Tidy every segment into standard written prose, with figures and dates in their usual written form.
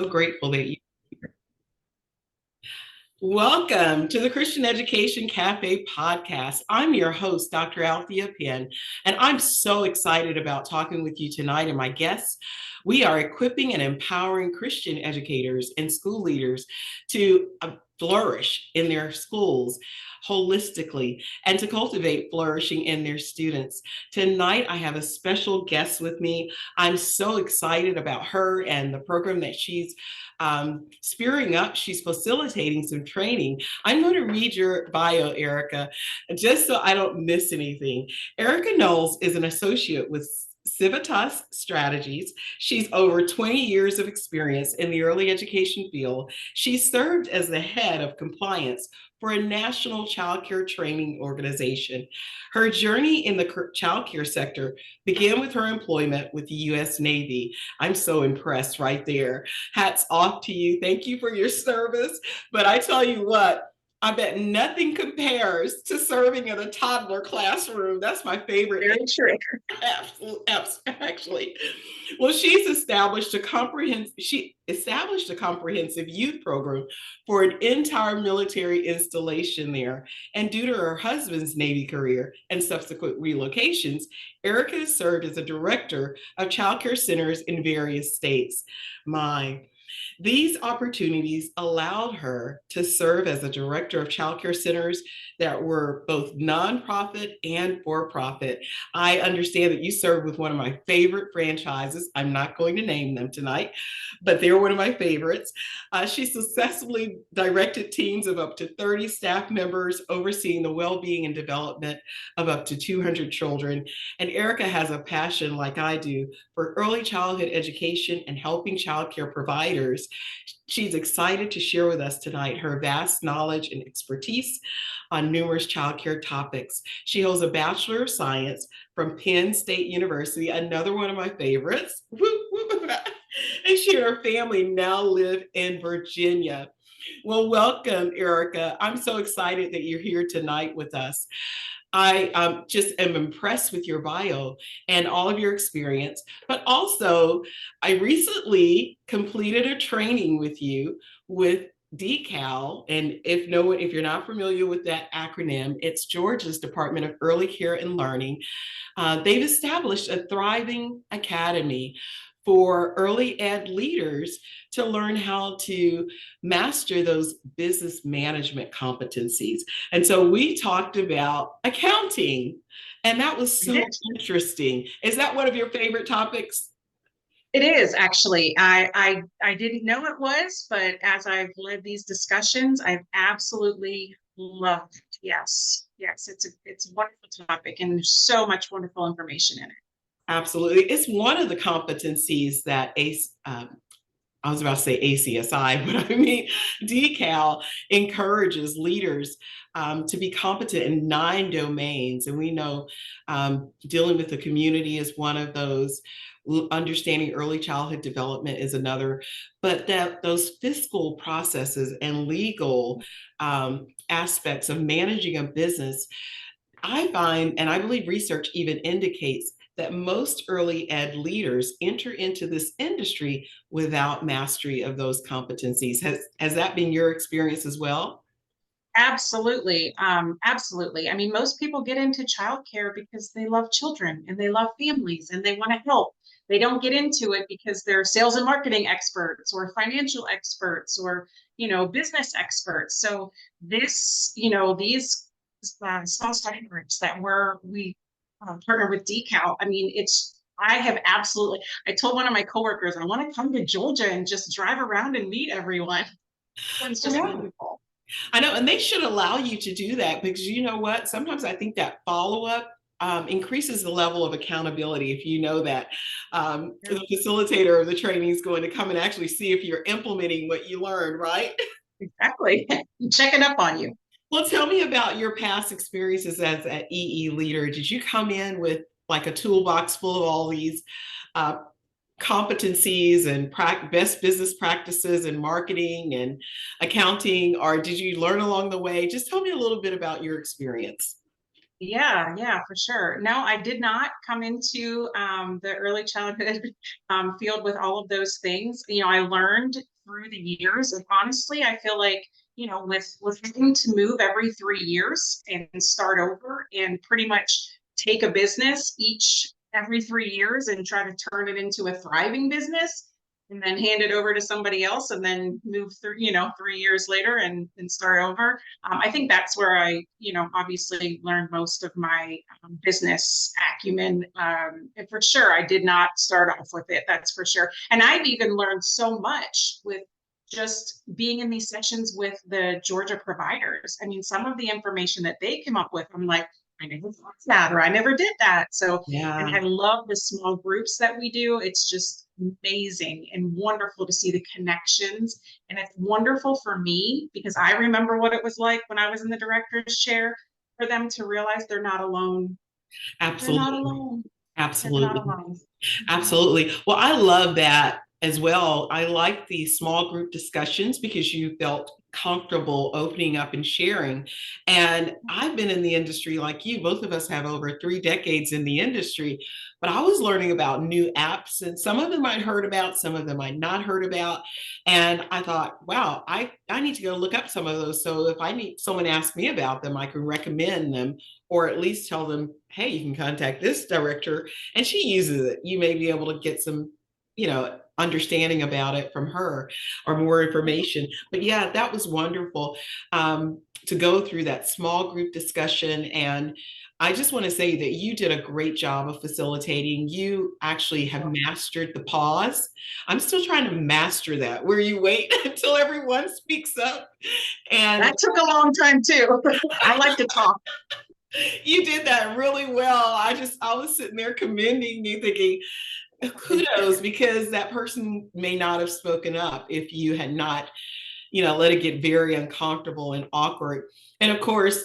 grateful that you welcome to the Christian Education Cafe podcast. I'm your host, Dr. Althea Penn, and I'm so excited about talking with you tonight and my guests. We are equipping and empowering Christian educators and school leaders to flourish in their schools holistically and to cultivate flourishing in their students. Tonight, I have a special guest with me. I'm so excited about her and the program that she's spearing up. She's facilitating some training. I'm going to read your bio, Erica, just so I don't miss anything. Erica Knowles is an associate with Civitas Strategies. She's over 20 years of experience in the early education field. She served as the head of compliance for a national childcare training organization. Her journey in the childcare sector began with her employment with the U.S. Navy. I'm so impressed right there. Hats off to you. Thank you for your service. But I tell you what, I bet nothing compares to serving in a toddler classroom. That's my favorite. Very true. Actually. Well, she established a comprehensive youth program for an entire military installation there. And due to her husband's Navy career and subsequent relocations, Erica has served as a director of childcare centers in various states. These opportunities allowed her to serve as a director of childcare centers that were both nonprofit and for-profit. I understand that you served with one of my favorite franchises. I'm not going to name them tonight, but they're one of my favorites. She successfully directed teams of up to 30 staff members, overseeing the well-being and development of up to 200 children. And Erica has a passion, like I do, for early childhood education and helping childcare providers. She's excited to share with us tonight her vast knowledge and expertise on numerous childcare topics. She holds a Bachelor of Science from Penn State University, another one of my favorites. And she and her family now live in Virginia. Well, welcome, Erica. I'm so excited that you're here tonight with us. I just am impressed with your bio and all of your experience, but also I recently completed a training with you with DECAL. And if you're not familiar with that acronym, it's Georgia's Department of Early Care and Learning. They've established a thriving academy for early ed leaders to learn how to master those business management competencies. And so we talked about accounting, and that was so interesting. Is that one of your favorite topics? It is actually. I didn't know it was, but as I've led these discussions, I've absolutely loved it. Yes, it's a wonderful topic, and there's so much wonderful information in it. Absolutely. It's one of the competencies that I was about to say ACSI, but I mean, DECAL encourages leaders to be competent in 9 domains. And we know dealing with the community is one of those, understanding early childhood development is another, but that those fiscal processes and legal aspects of managing a business, I find, and I believe research even indicates that most early ed leaders enter into this industry without mastery of those competencies. Has that been your experience as well? Absolutely. Absolutely. I mean, most people get into childcare because they love children and they love families and they want to help. They don't get into it because they're sales and marketing experts or financial experts or, business experts. So these small study groups that we partner with DECAL. I mean, I told one of my coworkers, I want to come to Georgia and just drive around and meet everyone. It's just wonderful. I know, and they should allow you to do that, because you know what? Sometimes I think that follow-up increases the level of accountability if you know that the facilitator of the training is going to come and actually see if you're implementing what you learned, right? Exactly. Checking up on you. Well, tell me about your past experiences as an EE leader. Did you come in with like a toolbox full of all these uh, competencies and best business practices and marketing and accounting, or did you learn along the way? Just tell me a little bit about your experience. Yeah, for sure. No, I did not come into the early childhood field with all of those things. I learned through the years, and honestly, I feel like, with having to move every 3 years and start over and pretty much take a business each every 3 years and try to turn it into a thriving business and then hand it over to somebody else and then move through, 3 years later and start over. I think that's where I, obviously learned most of my business acumen. And for sure, I did not start off with it. That's for sure. And I've even learned so much with just being in these sessions with the Georgia providers. I mean, some of the information that they came up with, I'm like, I never thought that, or I never did that. So, and Yeah, I love the small groups that we do. It's just amazing and wonderful to see the connections. And it's wonderful for me because I remember what it was like when I was in the director's chair for them to realize they're not alone. They're not absolutely. alone. They're not Absolutely. alone. Mhm. Absolutely. Well, I love that as well. I like the small group discussions because you felt comfortable opening up and sharing. And I've been in the industry like you. Both of us have over 3 decades in the industry, but I was learning about new apps, and some of them I'd heard about, some of them I'd not heard about. And I thought, wow, I need to go look up some of those. So if I need someone to ask me about them, I can recommend them or at least tell them, hey, you can contact this director and she uses it. You may be able to get some, understanding about it from her or more information. But yeah, that was wonderful to go through that small group discussion. And I just want to say that you did a great job of facilitating. You actually have mastered the pause. I'm still trying to master that, where you wait until everyone speaks up. And That took a long time too. I like to talk. you did that really well. I was sitting there commending you, thinking, kudos, because that person may not have spoken up if you had not let it get very uncomfortable and awkward. And of course,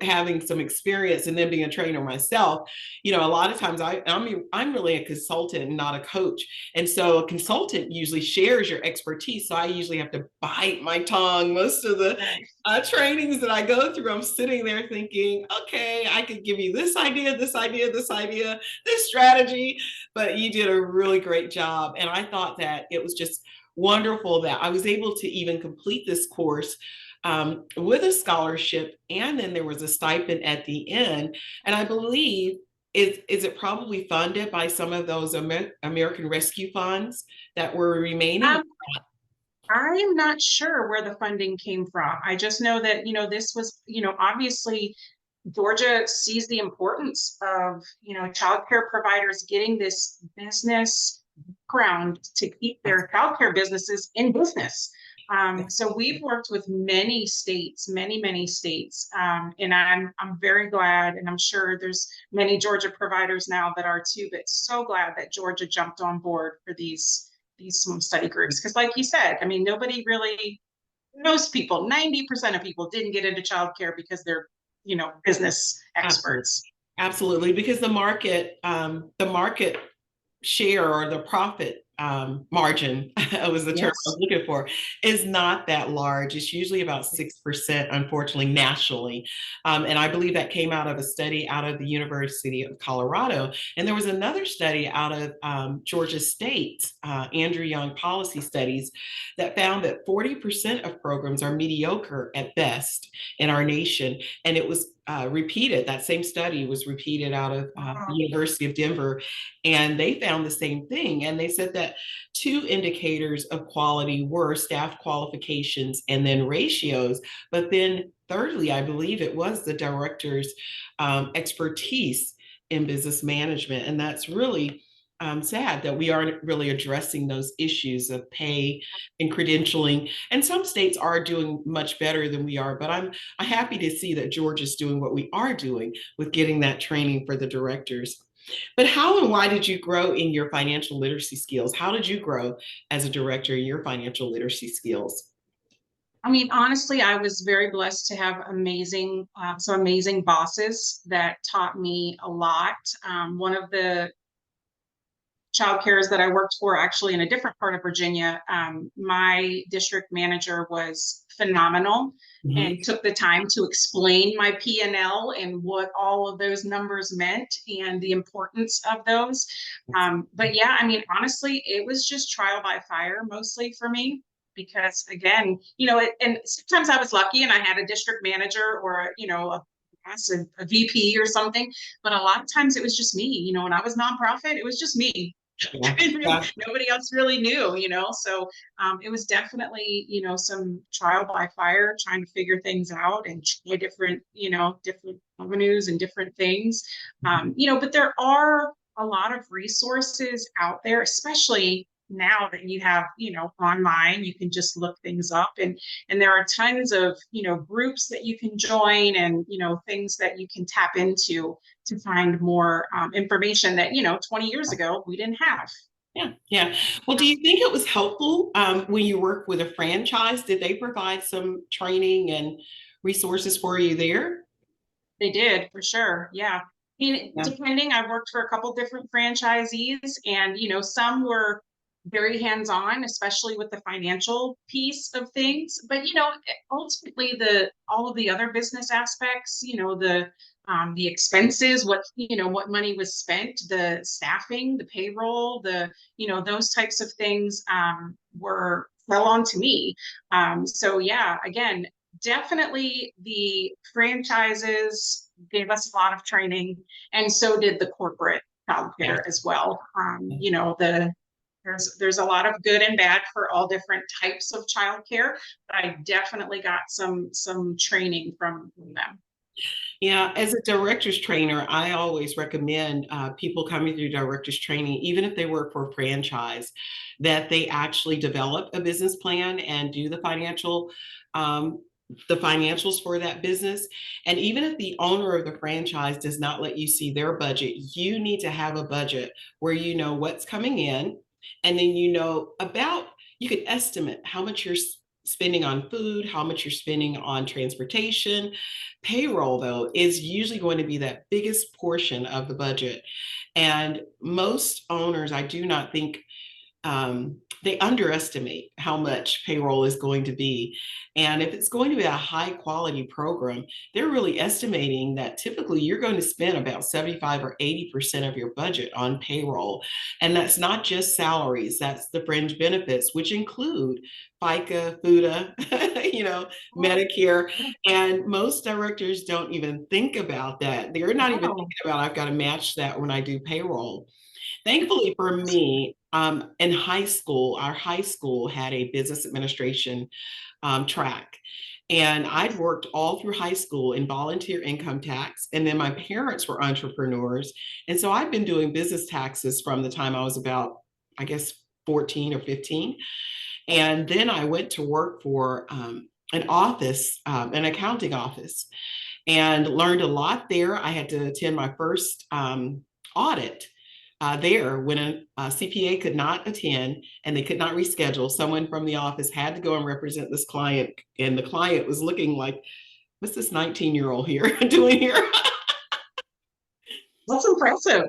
having some experience and then being a trainer myself, a lot of times I'm really a consultant and not a coach. And so a consultant usually shares your expertise. So I usually have to bite my tongue. Most of the Right. trainings that I go through, I'm sitting there thinking, okay, I could give you this idea, this idea, this idea, this strategy, but you did a really great job. And I thought that it was just wonderful that I was able to even complete this course with a scholarship, and then there was a stipend at the end. And I believe is it probably funded by some of those American Rescue Funds that were remaining? Um, I'm not sure where the funding came from. I just know that, this was, obviously Georgia sees the importance of, childcare providers getting this business ground to keep their childcare businesses in business. So we've worked with many states, many states, and I'm very glad, and I'm sure there's many Georgia providers now that are too. But so glad that Georgia jumped on board for these small study groups because, like you said, I mean, nobody really, most people, 90% of people didn't get into childcare because they're business Absolutely. experts. Absolutely, because the market share or the profit margin was the term I was Yes. looking for, is not that large. It's usually about 6%, unfortunately, nationally. And I believe that came out of a study out of the University of Colorado. And there was another study out of Georgia State, Andrew Young Policy Studies, that found that 40% of programs are mediocre at best in our nation. And it was repeated, that same study was repeated out of the University of Denver, and they found the same thing. And they said that two indicators of quality were staff qualifications and then ratios. But then, thirdly, I believe it was the director's expertise in business management. And that's really sad that we aren't really addressing those issues of pay and credentialing. And some states are doing much better than we are, but I'm happy to see that Georgia's doing what we are doing with getting that training for the directors. But how and why did you grow in your financial literacy skills? How did you grow as a director in your financial literacy skills? I mean, honestly, I was very blessed to have some amazing bosses that taught me a lot. One of the childcares that I worked for actually in a different part of Virginia, my district manager was phenomenal Mhm. and took the time to explain my P&L and what all of those numbers meant and the importance of those. But yeah, I mean, honestly, it was just trial by fire mostly for me because again, and sometimes I was lucky and I had a district manager or, a VP or something, but a lot of times it was just me, when I was nonprofit, it was just me. Yeah. Yeah. Nobody else really knew, so it was definitely, some trial by fire, trying to figure things out and try different avenues and different things. But there are a lot of resources out there, especially now that you have, online, you can just look things up, and there are tons of, groups that you can join, and, things that you can tap into to find more information that, 20 years ago we didn't have. Yeah. Yeah. Well, do you think it was helpful when you worked with a franchise? Did they provide some training and resources for you there? They did, for sure. Yeah. I mean, Yeah. depending, I've worked for a couple different franchisees, and some were very hands-on, especially with the financial piece of things. But ultimately, the all of the other business aspects, the expenses, what money was spent, the staffing, the payroll, those types of things were fell onto me. So yeah, again, definitely the franchises gave us a lot of training, and so did the corporate Yeah. childcare as well. There's a lot of good and bad for all different types of childcare, but I definitely got some training from them. Yeah, as a director's trainer, I always recommend people coming through director's training, even if they work for a franchise, that they actually develop a business plan and do um, the financials for that business. And even if the owner of the franchise does not let you see their budget, you need to have a budget where you know what's coming in, and then you can estimate how much you're spending on food, how much you're spending on transportation. Payroll, though, is usually going to be that biggest portion of the budget. And most owners, I do not think they underestimate how much payroll is going to be. And if it's going to be a high quality program, they're really estimating that typically you're going to spend about 75 or 80% of your budget on payroll. And that's not just salaries, that's the fringe benefits, which include FICA, FUTA, Medicare. And most directors don't even think about that. They're not even Oh, thinking about, I've got to match that when I do payroll. Thankfully for me, in high school, our high school had a business administration track. And I'd worked all through high school in volunteer income tax. And then my parents were entrepreneurs. And so I'd been doing business taxes from the time I was about, I guess, 14 or 15. And then I went to work for an office, an accounting office, and learned a lot there. I had to attend my first audit there when a CPA could not attend and they could not reschedule. Someone from the office had to go and represent this client, and the client was looking like, what's this 19-year-old here doing here? that's impressive.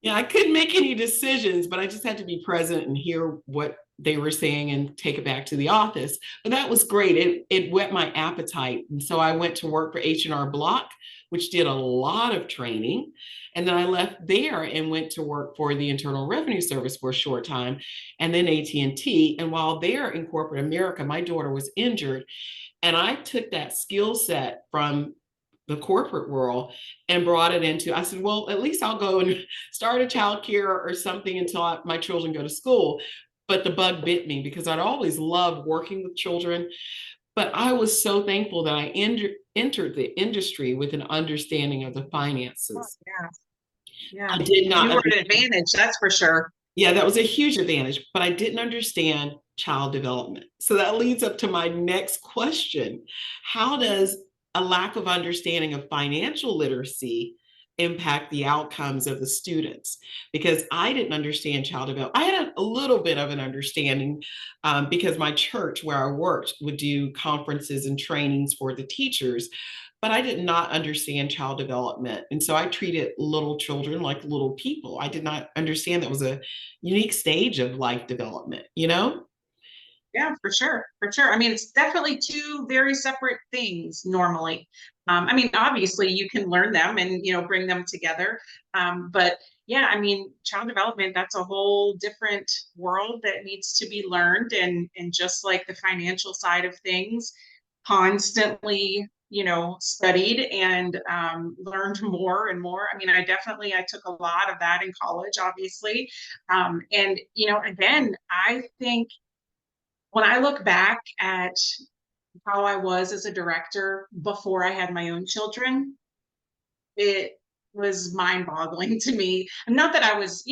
Yeah, I couldn't make any decisions, but I just had to be present and hear what they were saying and take it back to the office. But that was great. It whet my appetite. And so I went to work for H&R Block, which did a lot of training. And then I left there and went to work for the Internal Revenue Service for a short time, and then AT&T. And while there in corporate America, my daughter was injured, and I took that skill set from the corporate world and brought it into, I said, well, at least I'll go and start a child care or something until my children go to school. But the bug bit me because I'd always loved working with children. But I was so thankful that I entered the industry with an understanding of the Oh, finances. yeah, I yeah. did You not were an understand. advantage, that's for sure. Yeah, that was a huge advantage, but I didn't understand child development. So that leads up to my next question. How does a lack of understanding of financial literacy impact the outcomes of the students, because I didn't understand child development. I had a little bit of an understanding because my church where I worked would do conferences and trainings for the teachers, but I did not understand child development. And so I treated little children like little people. I did not understand that was a unique stage of life development, you know? Yeah, for sure. For sure. I mean, it's definitely two very separate things normally. I mean, obviously you can learn them and, bring them together. But yeah, I mean, child development, that's a whole different world that needs to be learned. And just like the financial side of things, constantly, studied and learned more and more. I mean, I took a lot of that in college, obviously. And, again, I think when I look back at how I was as a director before I had my own children, it was mind-boggling to me. Not that I was,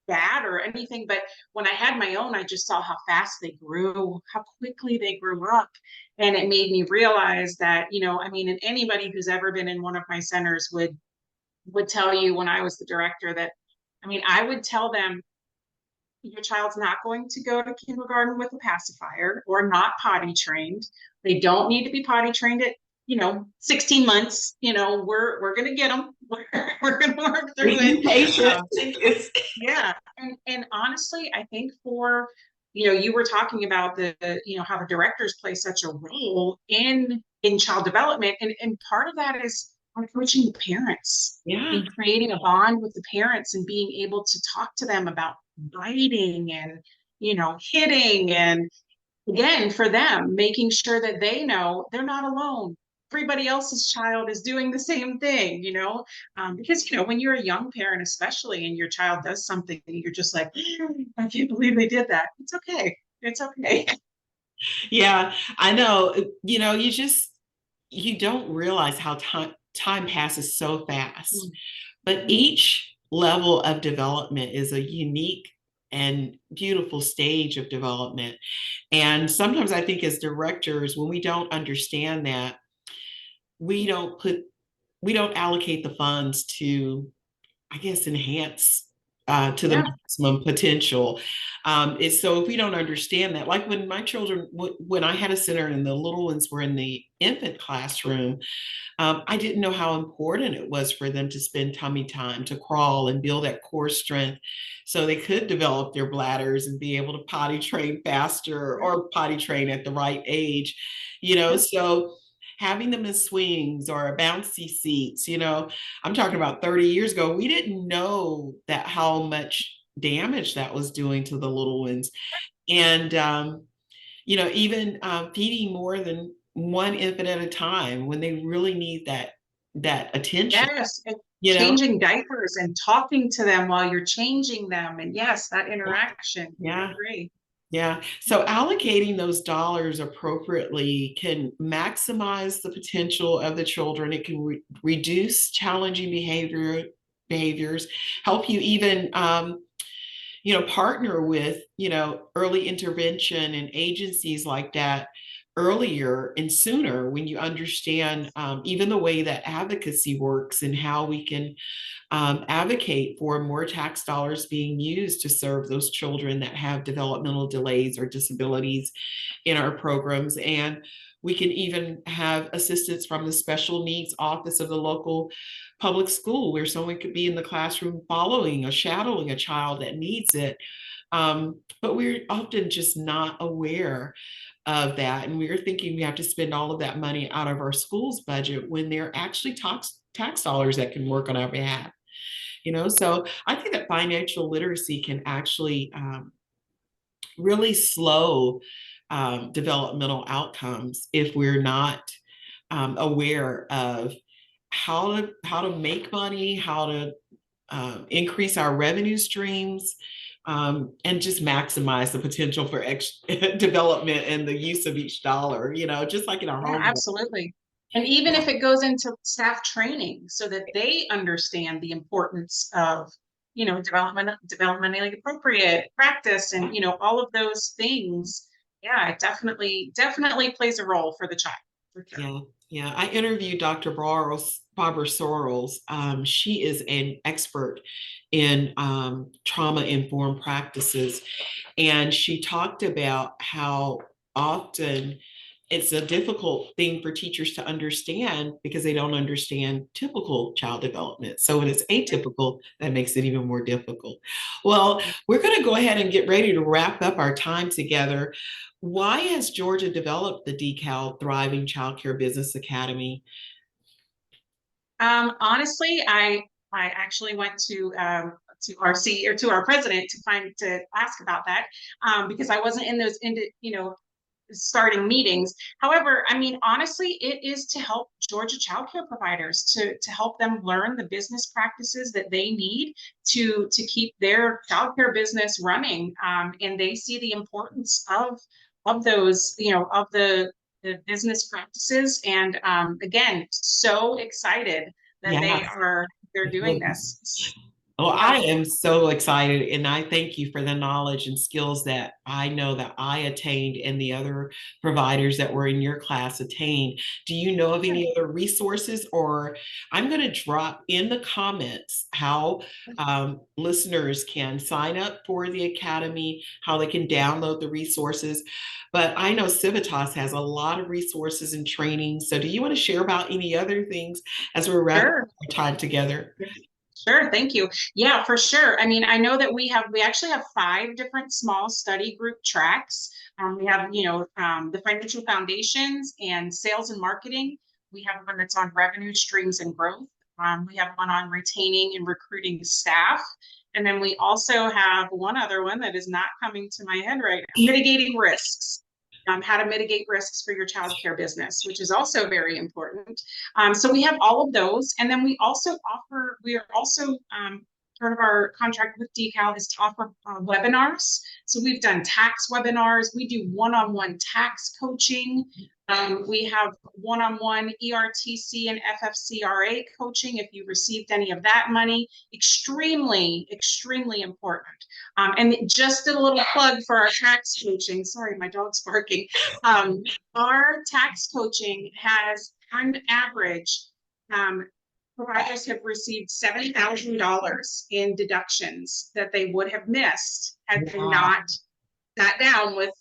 bad or anything, but when I had my own, I just saw how fast they grew, how quickly they grew up. And it made me realize that, I mean, and anybody who's ever been in one of my centers would tell you when I was the director that, I mean, I would tell them, your child's not going to go to kindergarten with a pacifier or not potty trained. They don't need to be potty trained at 16 months. We're gonna get them. We're gonna work through Be it. patient. Um, yeah, and honestly, I think for you were talking about the how the directors play such a role in child development, and part of that is coaching the parents Yeah. and creating a bond with the parents and being able to talk to them about biting and hitting, and again for them making sure that they know they're not alone. Everybody else's child is doing the same thing, because when you're a young parent especially and your child does something and you're just like, I can't believe they did that. It's okay. It's okay. Yeah, I know. You don't realize how time passes so fast. But each level of development is a unique and beautiful stage of development. And sometimes I think as directors, when we don't understand that, we don't put we don't allocate the funds to, I guess, enhance to the Yeah. maximum potential. Is so if we don't understand that, like when my children, when I had a center and the little ones were in the infant classroom, I didn't know how important it was for them to spend tummy time, to crawl and build that core strength so they could develop their bladders and be able to potty train faster or potty train at the right age, Yeah. so having them in swings or bouncy seats, I'm talking about 30 years ago, we didn't know that how much damage that was doing to the little ones. And even feeding more than one infant at a time when they really need that attention, Yes, and you know? changing diapers and talking to them while you're changing them, and yes, that interaction. I Yeah. agree. Yeah. So allocating those dollars appropriately can maximize the potential of the children. It can reduce challenging behaviors, help you even partner with, early intervention and agencies like that earlier and sooner when you understand even the way that advocacy works and how we can advocate for more tax dollars being used to serve those children that have developmental delays or disabilities in our programs. And we can even have assistance from the special needs office of the local public school where someone could be in the classroom following or shadowing a child that needs it. But we're often just not aware of that. And we're thinking we have to spend all of that money out of our school's budget when there are actually tax dollars that can work on our behalf. So I think that financial literacy can actually really slow developmental outcomes if we're not aware of how to make money, how to increase our revenue streams, and just maximize the potential for development and the use of each dollar. Just like in our Yeah, home. absolutely. And even if it goes into staff training so that they understand the importance of, developmentally appropriate practice and, all of those things. Yeah, it definitely plays a role for the child. For sure. Yeah, yeah. I interviewed Dr. Barbara Sorrells. She is an expert in trauma-informed practices, and she talked about how often it's a difficult thing for teachers to understand because they don't understand typical child development. So when it's atypical, that makes it even more difficult. Well, we're going to go ahead and get ready to wrap up our time together. Why has Georgia developed the DECAL Thriving Childcare Business Academy? Honestly, I actually went to our CEO, or to our president, to ask about that, because I wasn't in those starting meetings. However, I mean, honestly, it is to help Georgia childcare providers to help them learn the business practices that they need to keep their childcare business running. And they see the importance of those, of the business practices. And again, so excited that Yes. they're doing this. Well, Yeah. I am so excited, and I thank you for the knowledge and skills that I know that I attained and the other providers that were in your class attained. Do you know of any other resources? Or I'm going to drop in the comments how listeners can sign up for the academy, how they can download the resources. But I know Civitas has a lot of resources and training. So do you want to share about any other things as we're wrapping Sure. our time together? Sure, thank you. Yeah, for sure. I mean, I know that we actually have 5 different small study group tracks. We have, the financial foundations and sales and marketing. We have one that's on revenue streams and growth. We have one on retaining and recruiting staff. And then we also have one other one that is not coming to my head right now, mitigating risks. How to mitigate risks for your childcare business, which is also very important. So we have all of those. And then we are also part of our contract with DECAL is to offer webinars. So we've done tax webinars. We do one-on-one tax coaching. We have one-on-one ERTC and FFCRA coaching if you received any of that money. Extremely, extremely important. And just a little plug for our tax coaching. Sorry, my dog's barking. Our tax coaching has, on average, providers have received $7,000 in deductions that they would have missed had they not sat down with,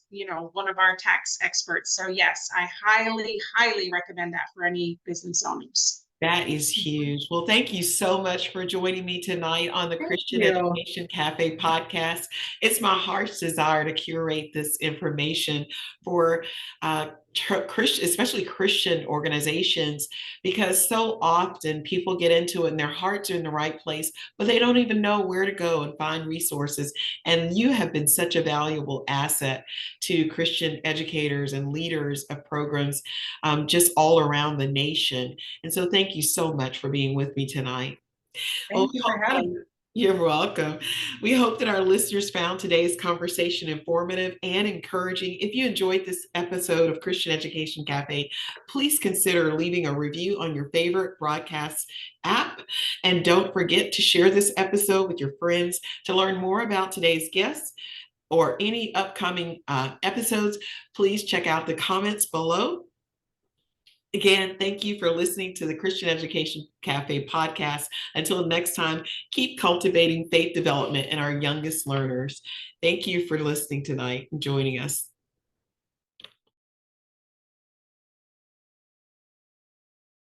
one of our tax experts. So yes, I highly, highly recommend that for any business owners. That is huge. Well, thank you so much for joining me tonight on the Thank Christian you. Education Cafe podcast. It's my heart's desire to curate this information for Christian, especially Christian organizations, because so often people get into it and their hearts are in the right place, but they don't even know where to go and find resources. And you have been such a valuable asset to Christian educators and leaders of programs just all around the nation. And so thank you so much for being with me tonight. Well, Thank you for having me. you're welcome. We hope that our listeners found today's conversation informative and encouraging. If you enjoyed this episode of Christian Education Cafe, please consider leaving a review on your favorite broadcast app. And don't forget to share this episode with your friends. To learn more about today's guests or any upcoming episodes, please check out the comments below. Again, thank you for listening to the Christian Education Cafe podcast. Until next time, keep cultivating faith development in our youngest learners. Thank you for listening tonight and joining us.